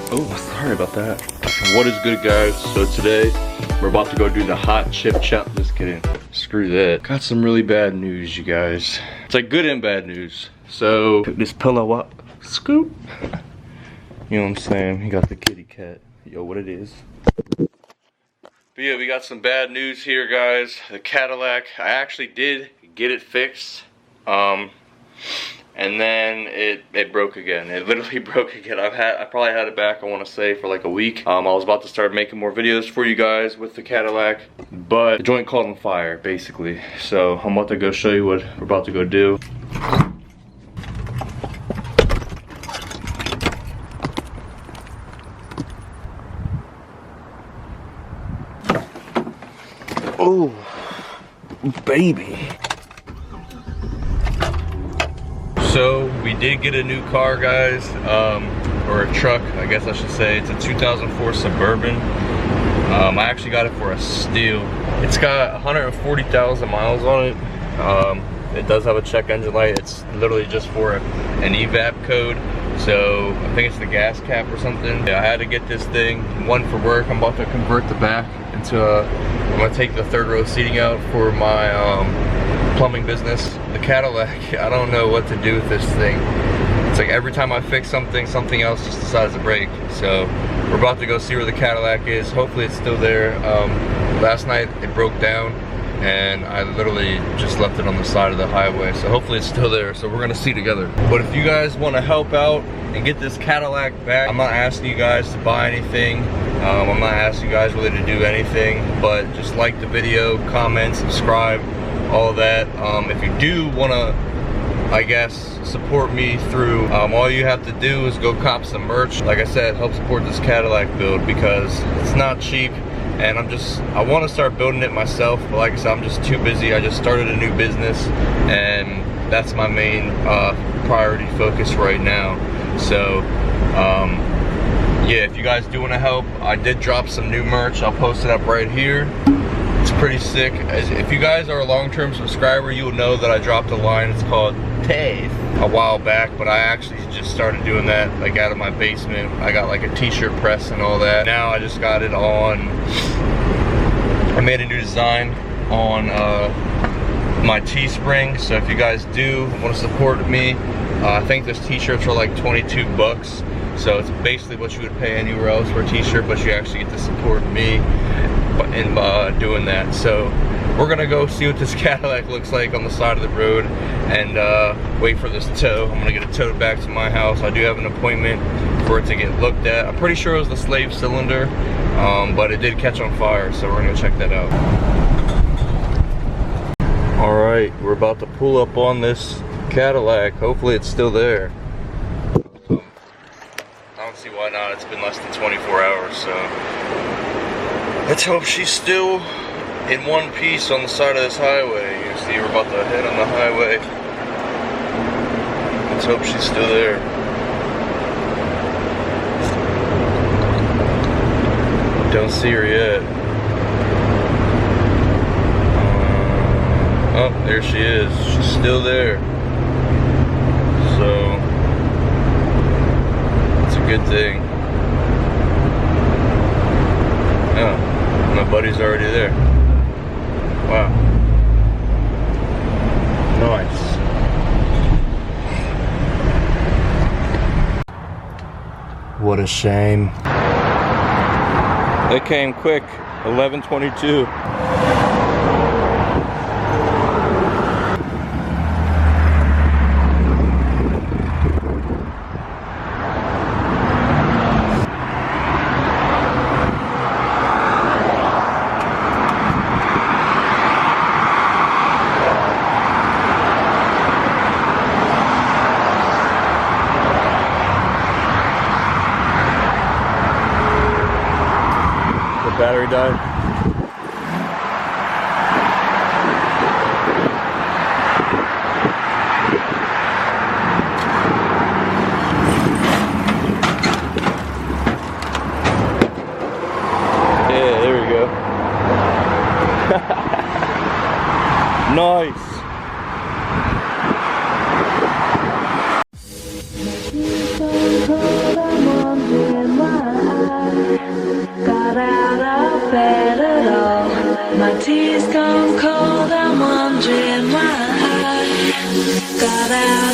Oh, sorry about that. What is good, guys? So today we're about to go do the hot chip challenge. Just kidding. Screw that. Got some really bad news, you guys. It's like good and bad news. So pick this pillow up. Scoop. You know what I'm saying? He got the kitty cat. Yo, what it is. But yeah, we got some bad news here, guys. The Cadillac, I actually did get it fixed. And then it broke again. It literally broke again. I probably had it back, I want to say, for like a week. I was about to start making more videos for you guys with the Cadillac, but the joint caught on fire, basically. So I'm about to go show you what we're about to go do. Oh, baby. So we did get a new car, guys, or a truck, I guess I should say. It's a 2004 Suburban. I actually got it for a steal. It's got 140,000 miles on it. It does have a check engine light. It's literally just for an evap code. So I think it's the gas cap or something. Yeah, I had to get this thing, one for work. I'm about to convert the back into I'm gonna take the third row seating out for my plumbing business. The Cadillac, I don't know what to do with this thing. It's like every time I fix something, something else just decides to break. So we're about to go see where the Cadillac is. Hopefully it's still there. Last night it broke down and I literally just left it on the side of the highway. So hopefully it's still there. So we're gonna see together. But if you guys wanna help out and get this Cadillac back, I'm not asking you guys to buy anything. I'm not asking you guys really to do anything, but just like the video, comment, subscribe, all of that. If you do want to, I guess, support me through, all you have to do is go cop some merch. Like I said, help support this Cadillac build because it's not cheap, and I want to start building it myself, but like I said, I'm just too busy. I just started a new business and that's my main priority focus right now. So yeah, if you guys do want to help, I did drop some new merch. I'll post it up right here. It's pretty sick. If you guys are a long-term subscriber, you will know that I dropped a line. It's called CTS-V a while back, but I actually just started doing that like out of my basement. I got like a t-shirt press and all that. Now I just got it on, I made a new design on my Teespring. So if you guys do want to support me, I think those t-shirts are like 22 bucks. So it's basically what you would pay anywhere else for a t-shirt, but you actually get to support me in doing that. So we're gonna go see what this Cadillac looks like on the side of the road and wait for this tow. I'm gonna get it towed back to my house. I do have an appointment for it to get looked at. I'm pretty sure it was the slave cylinder, but it did catch on fire, so we're gonna check that out. All right, we're about to pull up on this Cadillac. Hopefully it's still there. I don't see why not. It's been less than 24 hours, so let's hope she's still in one piece on the side of this highway. You see, we're about to head on the highway. Let's hope she's still there. Don't see her yet. Oh, there she is. She's still there. So it's a good thing. Oh, my buddy's already there. Wow. Nice. What a shame. It came quick. 11:22. Battery died. Yeah, there we go. Nice. I'm My tea's gone cold, I'm wondering why I got out.